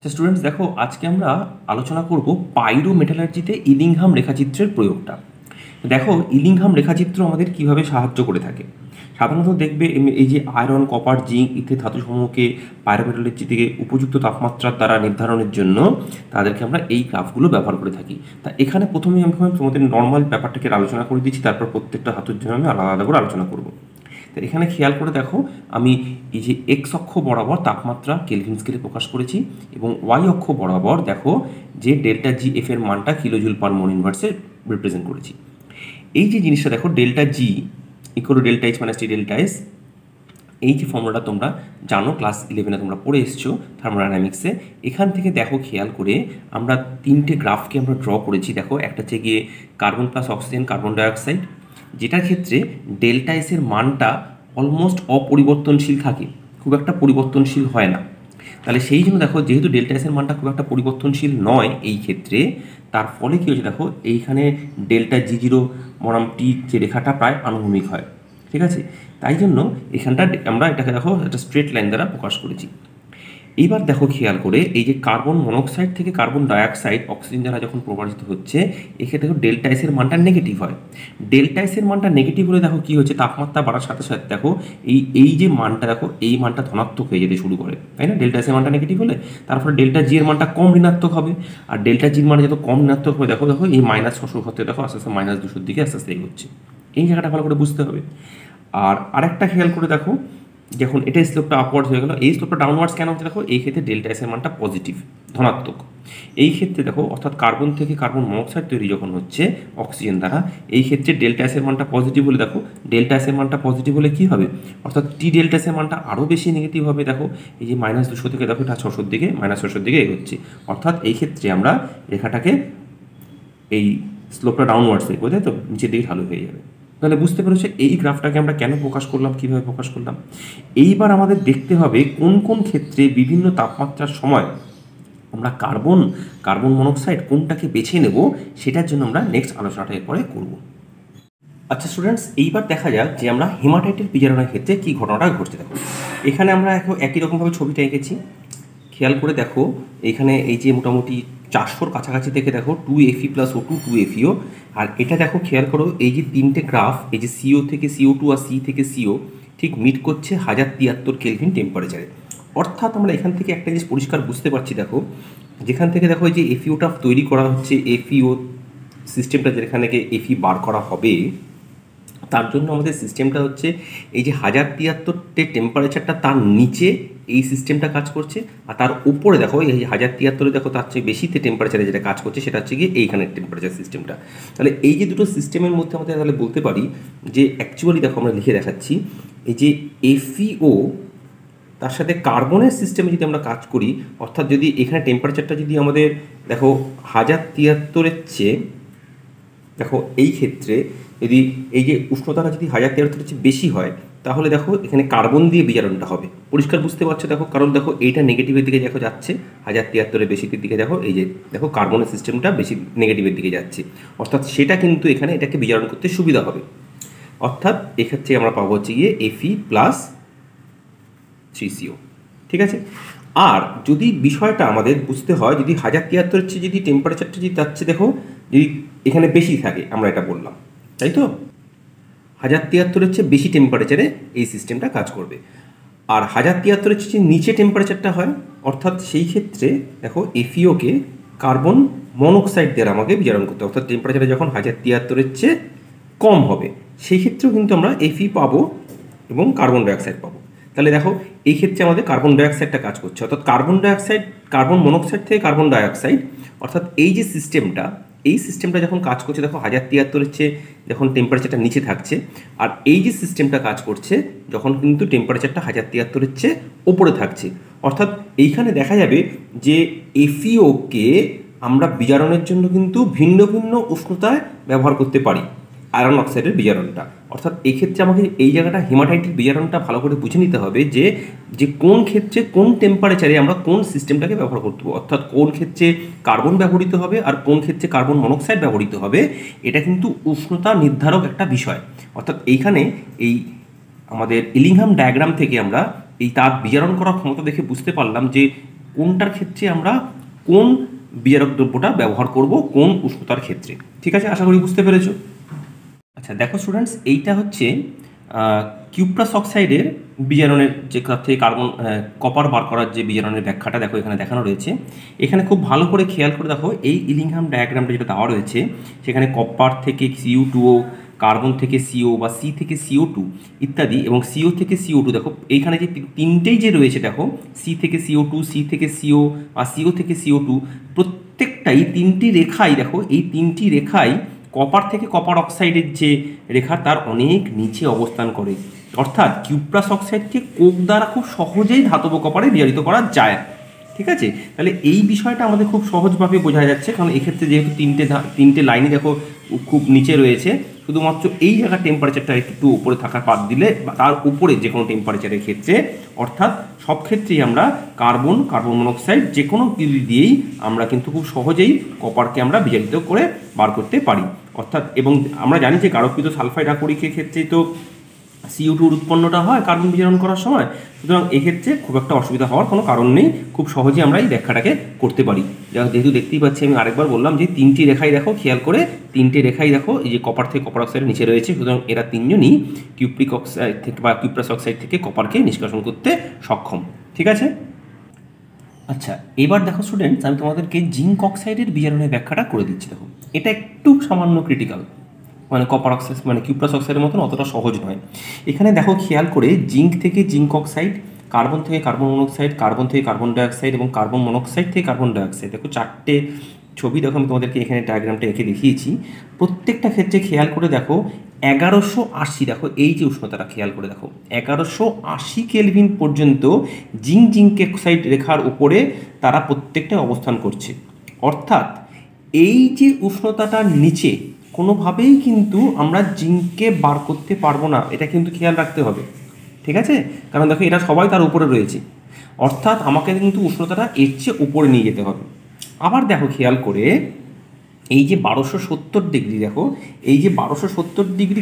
আচ্ছা স্টুডেন্টস, দেখো আজকে আমরা আলোচনা করব পাইরোমেটালার্জিতে ইলিংহাম রেখাচিত্রের প্রয়োগটা। দেখো ইলিংহাম রেখাচিত্র আমাদের কিভাবে সাহায্য করে থাকে। সাধারণত দেখবে এই যে আয়রন, কপার, জিঙ্ক ইত্যাদি ধাতুসমূহকে পাইরোমেটালার্জিতে উপযুক্ত তাপমাত্রার দ্বারা নির্ধারণের জন্য তাদেরকে আমরা এই গ্রাফগুলো ব্যবহার করে থাকি। তা এখানে প্রথমেই আমি তোমাদের নর্মাল ব্যাপারটাকে আলোচনা করে দিচ্ছি, তারপর প্রত্যেকটা ধাতুর জন্য আমি আলাদা আলাদা করে আলোচনা করব। তো এখানে খেয়াল করে দেখো, আমি এই যে এক্স অক্ষ বরাবর তাপমাত্রা কেলভিন স্কেলে প্রকাশ করেছি এবং ওয়াই অক্ষ বরাবর দেখো যে ডেল্টা জি এফ এর মানটা কিলোজুল পার মোল ইনভার্সে রিপ্রেজেন্ট করেছি। এই যে জিনিসটা দেখো, delta G equal to delta H minus T delta S, এই যে ফর্মুলাটা তোমরা জানো, ক্লাস 11-এ তোমরা পড়ে এসছো থার্মোডাইনামিক্সে। এখান থেকে দেখো খেয়াল করে আমরা তিনটে গ্রাফকে আমরা ড্র করেছি। দেখো একটা হচ্ছে গিয়ে carbon plus oxygen, carbon dioxide, যেটার ক্ষেত্রে ডেল্টা এস এর মানটা অলমোস্ট অপরিবর্তনশীল থাকে, খুব একটা পরিবর্তনশীল হয় না। তাহলে সেই জন্য দেখো, যেহেতু ডেল্টা এস এর মানটা খুব একটা পরিবর্তনশীল নয় এই ক্ষেত্রে, তার ফলে কী হচ্ছে দেখো, এইখানে ডেল্টা জি জিরো বনাম টি যে রেখাটা প্রায় আনুভূমিক হয়। ঠিক আছে, তাই জন্য এখানটা আমরা এটাকে দেখো একটা স্ট্রেট লাইন দ্বারা প্রকাশ করেছি। এইবার দেখো খেয়াল করে, এই যে কার্বন মনোক্সাইড থেকে কার্বন ডাইঅক্সাইড অক্সিজেন দ্বারা যখন প্রবাহিত হচ্ছে, এক্ষেত্রে দেখো ডেল্টা এস এর মানটা নেগেটিভ হয়। ডেল্টা এস এর মানটা নেগেটিভ হলে দেখো কী হচ্ছে, তাপমাত্রা বাড়ার সাথে সাথে দেখো এই যে মানটা দেখো, এই মানটা ধনাত্মক হয়ে যেতে শুরু করে, তাই না? ডেল্টা এস এর মানটা নেগেটিভ হলে তারপরে ডেল্টা জি এর মানটা কম ঋণাত্মক হবে, আর ডেল্টা জির মানে যত কম ঋণাত্মক হবে দেখো দেখো এই মাইনাস ছশো হতে দেখো আস্তে আস্তে মাইনাস 200-র দিকে আস্তে আস্তে এগোচ্ছে। এই জায়গাটা ভালো করে বুঝতে হবে। আর আরেকটা খেয়াল করে দেখো, যখন এটা স্লোপটা আপওয়ার্ডস হয়ে গেল, এই স্লোপটা ডাউনওয়ার্ডস কেন হচ্ছে দেখো, এই ক্ষেত্রে ডেল্টা এস এর মানটা পজিটিভ, ধনাত্মক। এই ক্ষেত্রে দেখো, অর্থাৎ কার্বন থেকে কার্বন মনোক্সাইড তৈরি যখন হচ্ছে অক্সিজেন দ্বারা, এই ক্ষেত্রে ডেল্টা এস এর মানটা পজিটিভ হলে দেখো, ডেল্টা এস এর মানটা পজিটিভ হলে কী হবে, অর্থাৎ টি ডেল্টা এস এর মানটা আরও বেশি নেগেটিভ হবে। দেখো এই যে মাইনাস 200 থেকে দেখো এটা 600-র দিকে, মাইনাস 600-র দিকে এগোচ্ছে। অর্থাৎ এই ক্ষেত্রে আমরা রেখাটাকে এই স্লোপটা ডাউনওয়ার্ডস দেখবো, তাই তো, নিচের দিকে ঢালু হয়ে যাবে। তাহলে বুঝতে পেরেছো এই গ্রাফটাকে আমরা কেন প্রকাশ করলাম, কীভাবে প্রকাশ করলাম। এইবার আমাদের দেখতে হবে কোন কোন ক্ষেত্রে বিভিন্ন তাপমাত্রার সময় আমরা কার্বন মনোক্সাইড কোনটাকে বেছে নেব, সেটার জন্য আমরা নেক্সট আলোচনাটা এরপরে করব। আচ্ছা স্টুডেন্টস, এইবার দেখা যাক যে আমরা হেমাটাইটের বিজারণের ক্ষেত্রে কী ঘটনাটা ঘটছে। দেখো এখানে আমরা এখন একই রকমভাবে ছবিটা এঁকেছি। খেয়াল করে দেখো, এখানে এই যে মোটামুটি 400-র কাছাকাছি থেকে দেখো 2Fe প্লাস O2 2FeO, আর এটা দেখো খেয়াল করো, এই যে তিনটে গ্রাফ, এই যে CO থেকে CO2 আর C থেকে CO ঠিক মিট করছে 1073 কেলভিন টেম্পারেচারে। অর্থাৎ আমরা এখান থেকে একটা জিনিস পরিষ্কার বুঝতে পারছি। দেখো যেখান থেকে দেখো এই যে FeOটা তৈরি করা হচ্ছে, FeO সিস্টেমটা যেখান থেকে Fe বার করা হবে, তার জন্য আমাদের সিস্টেমটা হচ্ছে এই যে 1073 টেম্পারেচারটা, তার নিচে এই সিস্টেমটা কাজ করছে, আর তার উপরে দেখো এই 1073 দেখো তার চেয়ে বেশিতে টেম্পারেচারে যেটা কাজ করছে সেটা হচ্ছে গিয়ে এইখানের টেম্পারেচার সিস্টেমটা। তাহলে এই যে দুটো সিস্টেমের মধ্যে আমাদের তাহলে বলতে পারি যে অ্যাকচুয়ালি দেখো আমরা লিখে দেখাচ্ছি, এই যে FeO তার সাথে কার্বনের সিস্টেমে যদি আমরা কাজ করি, অর্থাৎ যদি এখানে টেম্পারেচারটা যদি আমাদের দেখো 1073-এর চেয়ে, দেখো এই ক্ষেত্রে যদি এই যে উষ্ণতাটা যদি 1073-এর চেয়ে বেশি হয়, তাহলে দেখো এখানে কার্বন দিয়ে বিজারণটা হবে। পরিষ্কার বুঝতে পারছো দেখো, কারণ দেখো এইটা নেগেটিভের দিকে দেখো যাচ্ছে, 1073-এর বেশির দিকে দেখো এই যে দেখো কার্বনের সিস্টেমটা বেশি নেগেটিভের দিকে যাচ্ছে, অর্থাৎ সেটা কিন্তু এখানে এটাকে বিজারণ করতে সুবিধা হবে। অর্থাৎ এক্ষেত্রে আমরা পাবো হচ্ছে গিয়ে Fe প্লাস 3CO। ঠিক আছে, আর যদি বিষয়টা আমাদের বুঝতে হয়, যদি 1073-এর চেয়ে যদি টেম্পারেচারটা যদি যাচ্ছে দেখো, যদি এখানে বেশি থাকে, আমরা এটা বললাম তাই তো, 1073-এর চেয়ে বেশি টেম্পারেচারে এই সিস্টেমটা কাজ করবে। আর 1073-এর চেয়ে নিচে টেম্পারেচারটা হয়, অর্থাৎ সেই ক্ষেত্রে দেখো FeOকে কার্বন মনোক্সাইড দিয়ে আমাকে বিজারণ করতে হবে। অর্থাৎ টেম্পারেচারে যখন 1073-এর চেয়ে কম হবে, সেই ক্ষেত্রেও কিন্তু আমরা Fe পাবো এবং কার্বন ডাইঅক্সাইড পাবো। তাহলে দেখো এই ক্ষেত্রে আমাদের কার্বন ডাইঅক্সাইডটা কাজ করছে, অর্থাৎ কার্বন মনোক্সাইড থেকে কার্বন ডাইঅক্সাইড, অর্থাৎ এই যে সিস্টেমটা, এই সিস্টেমটা যখন কাজ করছে দেখো 1073-এর চেয়ে যখন টেম্পারেচারটা নিচে থাকছে, আর এই যে সিস্টেমটা কাজ করছে যখন কিন্তু টেম্পারেচারটা 1073-এর চেয়ে ওপরে থাকছে। অর্থাৎ এইখানে দেখা যাবে যে FeOকে আমরা বিজারণের জন্য কিন্তু ভিন্ন ভিন্ন উষ্ণতায় ব্যবহার করতে পারি, আয়রন অক্সাইডের বিজারণটা। অর্থাৎ এক্ষেত্রে আমাকে এই জায়গাটা হেমাটাইটের বিজারণটা ভালো করে বুঝে নিতে হবে যে কোন ক্ষেত্রে কোন টেম্পারেচারে আমরা কোন সিস্টেমটাকে ব্যবহার করতে হবে, অর্থাৎ কোন ক্ষেত্রে কার্বন ব্যবহৃত হবে আর কোন ক্ষেত্রে কার্বন মনোক্সাইড ব্যবহৃত হবে। এটা কিন্তু উষ্ণতা নির্ধারক একটা বিষয়। অর্থাৎ এইখানে এই আমাদের ইলিংহাম ডায়াগ্রাম থেকে আমরা এই তাপ বিজারণ করার ক্ষমতা দেখে বুঝতে পারলাম যে কোনটার ক্ষেত্রে আমরা কোন বিজারক দ্রব্যটা ব্যবহার করব কোন উষ্ণতার ক্ষেত্রে। ঠিক আছে, আশা করি বুঝতে পেরেছো। আচ্ছা দেখো স্টুডেন্টস, এইটা হচ্ছে কিউপ্রাস অক্সাইডের বিজারণের যে থেকে কার্বন কপার বার করার যে বিজারণের ব্যাখ্যাটা দেখো এখানে দেখানো রয়েছে। এখানে খুব ভালো করে খেয়াল করে দেখো, এই ইলিংহাম ডায়াগ্রামটা যেটা দেওয়া রয়েছে সেখানে কপার থেকে CO2, কার্বন থেকে CO বা সি থেকে CO2 ইত্যাদি, এবং CO থেকে CO2 দেখো এইখানে যে তিনটেই যে রয়েছে দেখো, সি থেকে CO2, সি থেকে CO বা CO থেকে CO2, প্রত্যেকটাই তিনটি রেখাই দেখো, এই তিনটি রেখাই কপার থেকে কপার অক্সাইডের যে রেখা তার অনেক নিচে অবস্থান করে। অর্থাৎ কিউপ্রাস অক্সাইডকে কোক দ্বারা খুব সহজেই ধাতব কপারে বিজারিত করা যায়। ঠিক আছে, তাহলে এই বিষয়টা আমাদের খুব সহজভাবে বোঝা যাচ্ছে, কারণ এক্ষেত্রে যেহেতু তিনটে লাইনই দেখো খুব নিচে রয়েছে, শুধুমাত্র এই জায়গার টেম্পারেচারটা একটু উপরে থাকা বাদ দিলে বা তার উপরে যে কোনো টেম্পারেচারের ক্ষেত্রে, অর্থাৎ সব ক্ষেত্রেই আমরা কার্বন মনোক্সাইড যে কোনো কিছু দিয়েই আমরা কিন্তু খুব সহজেই কপারকে আমরা বিজারিত করে বার করতে পারি। অর্থাৎ এবং আমরা জানি যে গারকৃত সালফাইড আকরিকের ক্ষেত্রে তো CO2 উৎপন্নটা হয় কার্বন বিজারণ করার সময়, সুতরাং এক্ষেত্রে খুব একটা অসুবিধা হওয়ার কোনো কারণ নেই, খুব সহজেই আমরা এই ব্যাখ্যাটাকে করতে পারি। যেহেতু দেখতেই পাচ্ছি, আমি আরেকবার বললাম যে তিনটি রেখাই দেখো, খেয়াল করে তিনটি রেখাই দেখো এই যে কপার থেকে কপার অক্সাইডের নিচে রয়েছে, সুতরাং এরা তিনজনই কিউপ্রিক অক্সাইড থেকে বা কিউপ্রাস অক্সাইড থেকে কপারকে নিষ্কাশন করতে সক্ষম। ঠিক আছে, আচ্ছা এবার দেখো স্টুডেন্টস, আমি তোমাদেরকে জিঙ্ক অক্সাইডের বিজারণের ব্যাখ্যাটা করে দিচ্ছি। দেখো এটা একটু সামান্য ক্রিটিক্যাল, মানে কপার অক্সাইড মানে কিউপ্রাস অক্সাইডের মতন অতটা সহজ নয়। এখানে দেখো খেয়াল করে, জিঙ্ক থেকে জিঙ্ক অক্সাইড, কার্বন থেকে কার্বন মনোক্সাইড, কার্বন থেকে কার্বন ডাইঅক্সাইড এবং কার্বন মনোক্সাইড থেকে কার্বন ডাইঅক্সাইড, দেখো চারটে ছবি দেখো আমি তোমাদেরকে এখানে ডায়াগ্রামটা এঁকে দেখিয়েছি। প্রত্যেকটা ক্ষেত্রে খেয়াল করে দেখো 1180, দেখো এই যে উষ্ণতাটা খেয়াল করে দেখো 1180 কেলভিন পর্যন্ত জিঙ্ক অক্সাইড রেখার উপরে তারা প্রত্যেকটা অবস্থান করছে। অর্থাৎ এই যে উষ্ণতাটার নিচে কোনোভাবেই কিন্তু আমরা জিঙ্ককে বার করতে পারবো না, এটা কিন্তু খেয়াল রাখতে হবে। ঠিক আছে, কারণ দেখো এরা সবাই তার উপরে রয়েছে, অর্থাৎ আমাকে কিন্তু উষ্ণতাটা এর চেয়ে উপরে নিয়ে যেতে হবে। আবার দেখো খেয়াল করে, এই যে 1270 ডিগ্রি, দেখো এই যে 1270 ডিগ্রি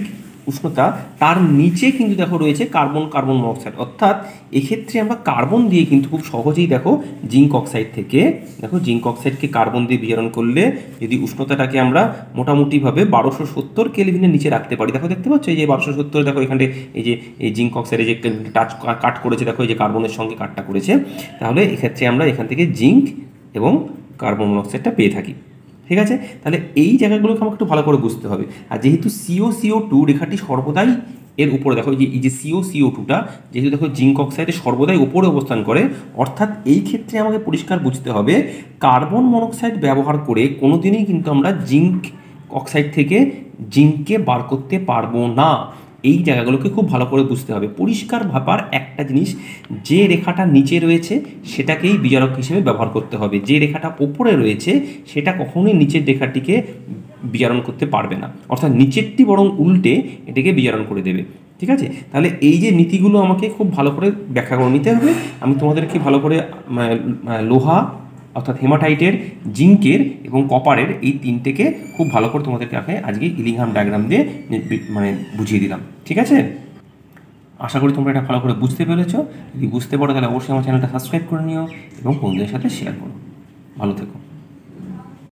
উষ্ণতা, তার নিচে কিন্তু দেখো রয়েছে কার্বন মনোক্সাইড। অর্থাৎ এক্ষেত্রে আমরা কার্বন দিয়ে কিন্তু খুব সহজেই দেখো জিঙ্ক অক্সাইড থেকে, দেখো জিঙ্ক অক্সাইডকে কার্বন দিয়ে বিজারণ করলে যদি উষ্ণতাটাকে আমরা মোটামুটিভাবে 1270 কেলভিনের নিচে রাখতে পারি, দেখো দেখতে পাচ্ছ এই যে 1270, দেখো এখানে এই যে এই জিঙ্ক অক্সাইডে যে কাট করেছে, দেখো এই যে কার্বনের সঙ্গে কাটটা করেছে, তাহলে এক্ষেত্রে আমরা এখান থেকে জিঙ্ক এবং কার্বন মনোক্সাইডটা পেয়ে থাকি। ঠিক আছে, তাহলে এই জায়গাগুলোকে আমাকে একটু ভালো করে বুঝতে হবে। আর যেহেতু CO2 রেখাটি সর্বদাই এর উপরে, দেখো এই যে CO2টা যেহেতু দেখো জিঙ্ক অক্সাইডে সর্বদাই উপরে অবস্থান করে, অর্থাৎ এই ক্ষেত্রে আমাকে পরিষ্কার বুঝতে হবে কার্বন মনোক্সাইড ব্যবহার করে কোনোদিনই কিন্তু আমরা জিঙ্ক অক্সাইড থেকে জিঙ্ককে বার করতে পারবো না। এই জায়গাগুলোকে খুব ভালো করে বুঝতে হবে। পরিষ্কার ভাবার একটা জিনিস, যে রেখাটা নিচে রয়েছে সেটাকেই বিজারক হিসেবে ব্যবহার করতে হবে, যে রেখাটা ওপরে রয়েছে সেটা কখনোই নিচের রেখাটিকে বিজারণ করতে পারবে না, অর্থাৎ নিচেরটি বরং উল্টে এটাকে বিজারণ করে দেবে। ঠিক আছে, তাহলে এই যে নীতিগুলো আমাকে খুব ভালো করে ব্যাখ্যা করে নিতে হবে। আমি তোমাদেরকে ভালো করে লোহা অর্থাৎ হেমাটাইটের, জিঙ্কের এবং কপারের এই তিনটেকে খুব ভালো করে তোমাদেরকে আজকে ইলিংহাম ডায়াগ্রাম দিয়ে মানে বুঝিয়ে দিলাম। ঠিক আছে, আশা করি তোমরা এটা ভালো করে বুঝতে পেরেছো। যদি বুঝতে পারো তাহলে অবশ্যই আমার চ্যানেলটা সাবস্ক্রাইব করে নিও এবং বন্ধুদের সাথে শেয়ার করো। ভালো থেকো।